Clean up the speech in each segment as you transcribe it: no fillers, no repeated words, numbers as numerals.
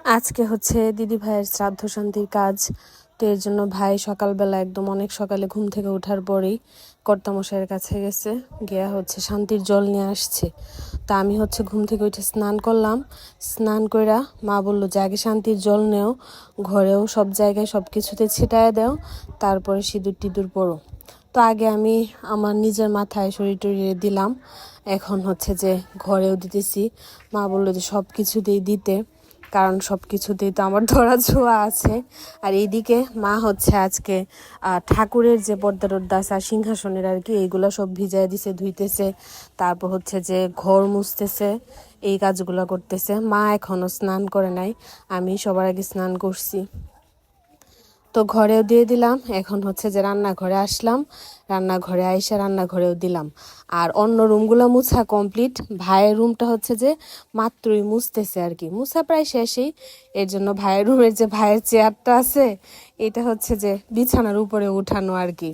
আজকে হচ্ছে দিদি ভাইয়ের শ্রাদ্ধ শান্তির কাজ। তো এর জন্য ভাই সকালবেলা একদম অনেক সকালে ঘুম থেকে ওঠার পরেই কর্তামশাইয়ের কাছে গেছে, গিয়া হচ্ছে শান্তির জল নিয়ে আসছে। তা আমি হচ্ছে ঘুম থেকে উঠে স্নান করলাম। স্নান কইরা মা বললো যে আগে শান্তির জল নেও, ঘরেও সব জায়গায় সব কিছুতে ছিটায় দাও, তারপরে সিঁদুর টিঁদুর পরো। তো আগে আমি আমার নিজের মাথায় শরীর টরিয়ে দিলাম, এখন হচ্ছে যে ঘরেও দিতেছি। মা বললো যে সব কিছুতেই দিতে, কারণ সব কিছুতেই তো আমার ধরা ছোঁয়া আছে। আর এইদিকে মা হচ্ছে আজকে ঠাকুরের যে পর্দা টর্দা আছে আর সিংহাসনের আর কি, এইগুলো সব ভিজাই দিছে, ধুইতেছে। তারপর হচ্ছে যে ঘর মুছতেছে, এই কাজগুলো করতেছে। মা এখনো স্নান করে নাই, আমি সবার আগে স্নান করছি। তো ঘরেও দিয়ে দিলাম। এখন হচ্ছে যে রান্নাঘরে আসলাম, রান্নাঘরে আইসা রান্নাঘরেও দিলাম। আর অন্য রুমগুলো মুছা কমপ্লিট। ভাইয়ের রুমটা হচ্ছে যে মাত্রই মুছতেছে আর কি, মুছা প্রায় শেষই। এর জন্য ভাইয়ের রুমের যে ভাইয়ের চেয়ারটা আছে, এটা হচ্ছে যে বিছানার উপরে উঠানো আর কি।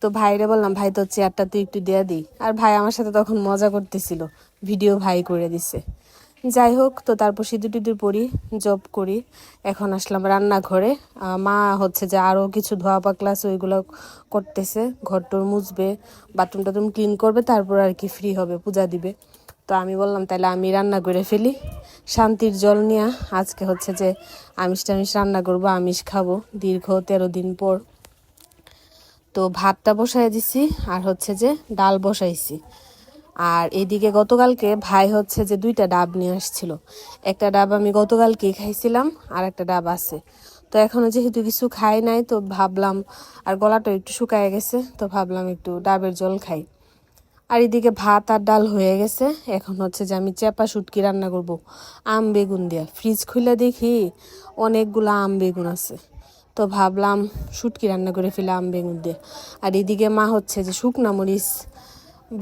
তো ভাইরে বললাম, ভাই তো চেয়ারটা তুই একটু দিয়ে দিই। আর ভাই আমার সাথে তখন মজা করতেছিল, ভিডিও ভাই করে দিছে। যাই হোক, তো তারপর সিঁদুর টিঁদুর পরি, জব করি। এখন আসলাম রান্নাঘরে। মা হচ্ছে যে আরও কিছু ধোয়া পাকলা আছে, ওইগুলো করতেছে। ঘর টর মুছবে, বাথরুম টাথরুম ক্লিন করবে, তারপর আর কি ফ্রি হবে, পূজা দিবে। তো আমি বললাম তাহলে আমি রান্না করে ফেলি শান্তির জল নিয়ে। আজকে হচ্ছে যে আমিষ টামিষ রান্না করবো, আমিষ খাবো দীর্ঘ 13 দিন পর। তো ভাতটা বসাই দিছি, আর হচ্ছে যে ডাল বসাইছি। আর এদিকে গতকালকে ভাই হচ্ছে যে 2টা ডাব নিয়ে আসছিল। একটা ডাব আমি গতকালকেই খাইছিলাম, আর একটা ডাব আছে। তো এখনো যেহেতু কিছু খাই নাই, তো ভাবলাম, আর গলাটা একটু শুকায় গেছে, তো ভাবলাম একটু ডাবের জল খাই। আর এদিকে ভাত আর ডাল হয়ে গেছে। এখন হচ্ছে যে আমি চেপা শুটকি রান্না করব আম বেগুন দিয়া। ফ্রিজ খুলে দেখি অনেকগুলো আম বেগুন আছে, তো ভাবলাম শুটকি রান্না করে ফেলে আম বেগুন দিয়ে। আর এদিকে মা হচ্ছে যে শুকনা মরিচ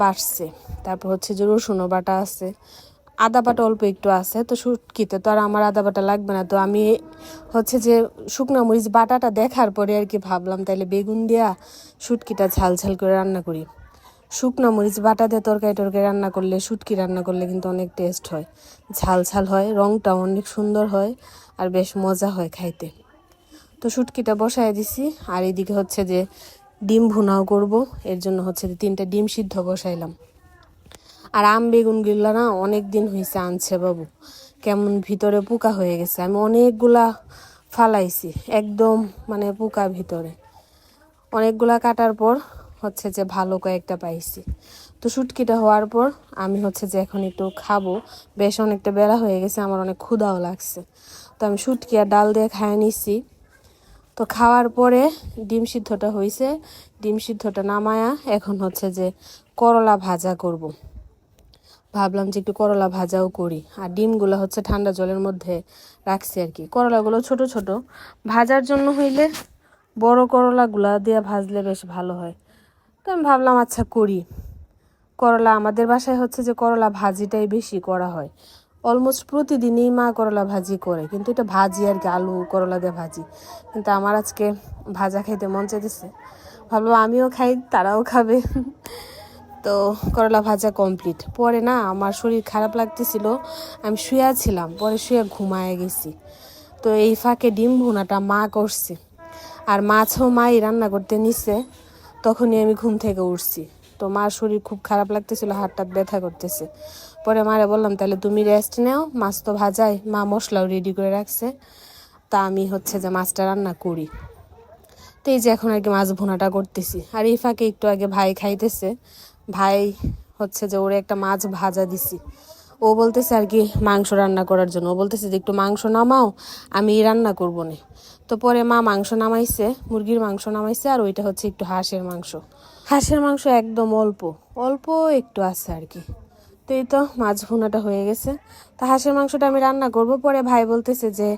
বাটছে, তারপর হচ্ছে যে রসুনও বাটা আছে, আদা বাটা অল্প একটু আছে। তো শুটকিতে তো আর আমার আদা বাটা লাগবে না, তো আমি হচ্ছে যে শুকনা মরিচ বাটাটা দেখার পরে আর কি ভাবলাম তাইলে বেগুন দিয়া শুটকিটা ঝাল ঝাল করে রান্না করি। শুকনা মরিচ বাটা দিয়ে তরকারি টরকারি রান্না করলে, শুটকি রান্না করলে কিন্তু অনেক টেস্ট হয়, ঝাল ঝাল হয়, রংটাও অনেক সুন্দর হয়, আর বেশ মজা হয় খাইতে। তো শুটকিটা বসায় দিছি। আর এদিকে হচ্ছে যে ডিম ভুনাও করব, এর জন্য হচ্ছে যে 3টা ডিম সিদ্ধ বসাইলাম। আর আম বেগুনগুলো না অনেক দিন হয়েছে আনছে বাবু, কেমন ভিতরে পোকা হয়ে গেছে। আমি অনেকগুলা ফালাইছি, একদম মানে পোকা ভিতরে। অনেকগুলা কাটার পর হচ্ছে যে ভালো কয়েকটা পাইছি। তো শুটকিটা হওয়ার পর আমি হচ্ছে যে এখন একটু খাবো, বেশ অনেকটা বেলা হয়ে গেছে, আমার অনেক ক্ষুধাও লাগছে। তো আমি শুটকি আর ডাল দিয়ে খাইয়ে নিছি। তো খাওয়ার পরে ডিম সিদ্ধটা হয়েছে, ডিম সিদ্ধটা নামায়া এখন হচ্ছে যে করলা ভাজা করব। ভাবলাম যে একটু করলা ভাজাও করি। আর ডিমগুলো হচ্ছে ঠান্ডা জলের মধ্যে রাখছি আর কি। করলাগুলো ছোট ছোট, ভাজার জন্য হইলে বড় করলাগুলা দিয়ে ভাজলে বেশ ভালো হয়। তো আমি ভাবলাম আচ্ছা করি। করলা আমাদের বাসায় হচ্ছে যে করলা ভাজিটাই বেশি করা হয়, অলমোস্ট প্রতিদিনই মা করলা ভাজি করে, কিন্তু এটা ভাজি আর কি, আলু করলা দিয়ে ভাজি। কিন্তু আমার আজকে ভাজা খাইতে মন চাইতেছে, ভাবলাম আমিও খাই, তারাও খাবে। তো করলা ভাজা কমপ্লিট। পরে না আমার শরীর খারাপ লাগতেছিল, আমি শুয়েছিলাম, পরে শুয়ে ঘুমায় গেছি। তো এই ফাঁকে ডিম ভুনাটা মা করছে, আর মাছও মাই রান্না করতে নিছে। তখনই আমি ঘুম থেকে উঠছি। তো মার শরীর খুব খারাপ লাগতেছিল, হাত টাত ব্যথা করতেছে। পরে মারে বললাম তাহলে তুমি রেস্ট নাও, মাছ তো ভাজাই, মা মশলাও রেডি করে রাখছে, তা আমি হচ্ছে যে মাছটা রান্না করি। তো এই যে এখন আর কি মাছ ভুনাটা করতেছি। আর এই ফাঁকে একটু আগে ভাই খাইতেছে, ভাই হচ্ছে যে ওরে একটা মাছ ভাজা দিছি। ও বলতেছে আর কি মাংস রান্না করার জন্য, ও বলতেছে যে একটু মাংস নামাও, আমি রান্না করবো না। তো পরে মা মাংস নামাইছে, মুরগির মাংস নামাইছে, আর ওইটা হচ্ছে একটু হাঁসের মাংস। হাঁসের মাংস একদম অল্প অল্প একটু আছে আর কি। তো এই তো মাছ ভুনাটা হয়ে গেছে। তা হাঁসের মাংসটা আমি রান্না করব। পরে ভাই বলতেছে যে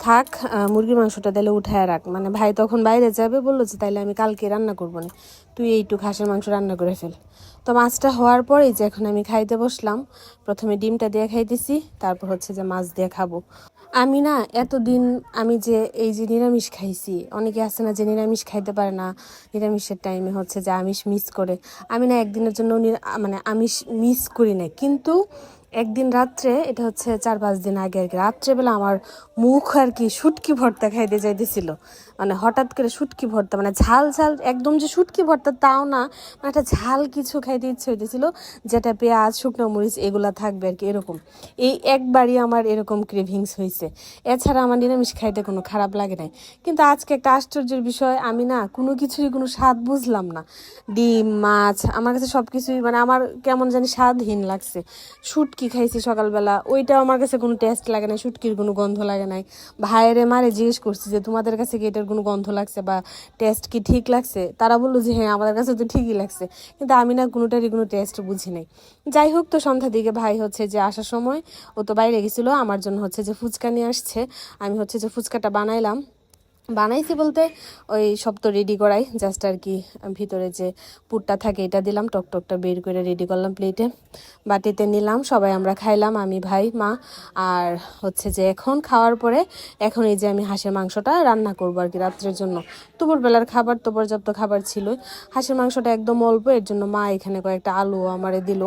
থাক, মুরগির মাংসটা তাহলে উঠায় রাখ, মানে ভাই তখন বাইরে যাবে, বললো যে তাইলে আমি কালকে রান্না করবো না, তুই এইটুক হাঁসের মাংস রান্না করে ফেল। তো মাছটা হওয়ার পরেই যে এখন আমি খাইতে বসলাম, প্রথমে ডিমটা দিয়ে খাইতেছি, তারপর হচ্ছে যে মাছ দিয়ে খাবো। আমি না এতদিন আমি যে এই যে নিরামিষ খাইছি, অনেকে আছে না যে নিরামিষ খাইতে পারে না, নিরামিষের টাইমে হচ্ছে যে আমিষ মিস করে। আমি না একদিনের জন্য মানে আমিষ মিস করি না, কিন্তু একদিন রাত্রে, এটা হচ্ছে 4-5 দিন আগে আর কি, রাত্রেবেলা আমার মুখ আর কি শুটকি ভর্তা খাইতে যাইতেছিল, মানে হঠাৎ করে শুটকি ভর্তা, মানে ঝাল ঝাল একদম যে শুটকি ভর্তা তাও না, মানে একটা ঝাল কিছু খাইতে ইচ্ছে হইতেছিল, যেটা পেঁয়াজ শুকনো মরিচ এগুলা থাকবে আর কি, এরকম। এই একবারই আমার এরকম ক্রেভিংস হয়েছে। এছাড়া আমার নিরামিষ খাইতে কোনো খারাপ লাগে নাই। কিন্তু আজকে একটা আশ্চর্যের বিষয়, আমি না কোনো কিছুরই কোনো স্বাদ বুঝলাম না। ডিম মাছ আমার কাছে সব কিছুই মানে আমার কেমন জানি স্বাদহীন লাগছে। শুটকি খাইছি সকালবেলা, ওইটাও আমার কাছে কোনো টেস্ট লাগে না, শুটকির কোনো গন্ধ লাগে নাই। ভাইয়েরে মারে জিজ্ঞেস করছি যে তোমাদের কাছে কি এটার কোনো গন্ধ লাগছে বা টেস্ট কি ঠিক লাগছে, তারা বললো যে হ্যাঁ আমাদের কাছে তো ঠিকই লাগছে। কিন্তু আমি না কোনোটারই কোনো টেস্ট বুঝি নাই। যাই হোক, তো সন্ধ্যার দিকে ভাই হচ্ছে যে আসার সময় ও তো বাইরে গেছিলো, আমার জন্য হচ্ছে যে ফুচকা নিয়ে আসছে। আমি হচ্ছে যে ফুচকাটা বানাইলাম, বানাইছি বলতে ওই সব তো রেডি করাই জাস্ট আর কি, ভিতরে যে পুরটা থাকে এটা দিলাম, টকটকটা বের করে রেডি করলাম প্লেটে, বাটিতে নিলাম, সবাই আমরা খাইলাম, আমি ভাই মা। আর হচ্ছে যে এখন খাওয়ার পরে এখন এই যে আমি হাঁসের মাংসটা রান্না করবো আর কি রাত্রের জন্য। দুপুরবেলার খাবার তো পর্যাপ্ত খাবার ছিল, হাঁসের মাংসটা একদম অল্প, এর জন্য মা এখানে কয়েকটা আলু আমারে দিল,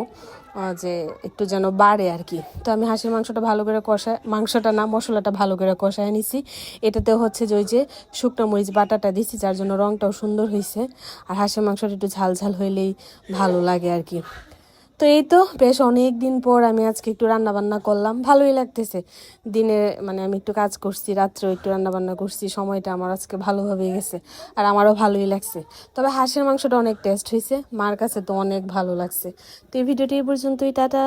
যে একটু যেন বাড়ে আর কি। তো আমি হাঁসের মাংসটা ভালো করে কষায়, মাংসটা না মশলাটা ভালো করে কষায় নিছি। এটাতে হচ্ছে যে ওই যে শুকনো মরিচ বাটাটা দিছি, যার জন্য রংটাও সুন্দর হয়েছে। আর হাঁসের মাংসটা একটু ঝাল ঝাল হইলেই ভালো লাগে আর কি। তো এই তো বেশ অনেক দিন পর আমি আজকে একটু রান্না বান্না করলাম, ভালোই লাগতেছে। দিনে মানে আমি একটু কাজ করছি, রাত্রেও একটু রান্না বান্না করছি, সময়টা আমার আজকে ভালোভাবে গেছে। আর আমারও ভালোই লাগছে। তবে হাঁসের মাংসটা অনেক টেস্ট হয়েছে, মার কাছে তো অনেক ভালো লাগছে। তো এই ভিডিওটি এই পর্যন্তই, টাটা।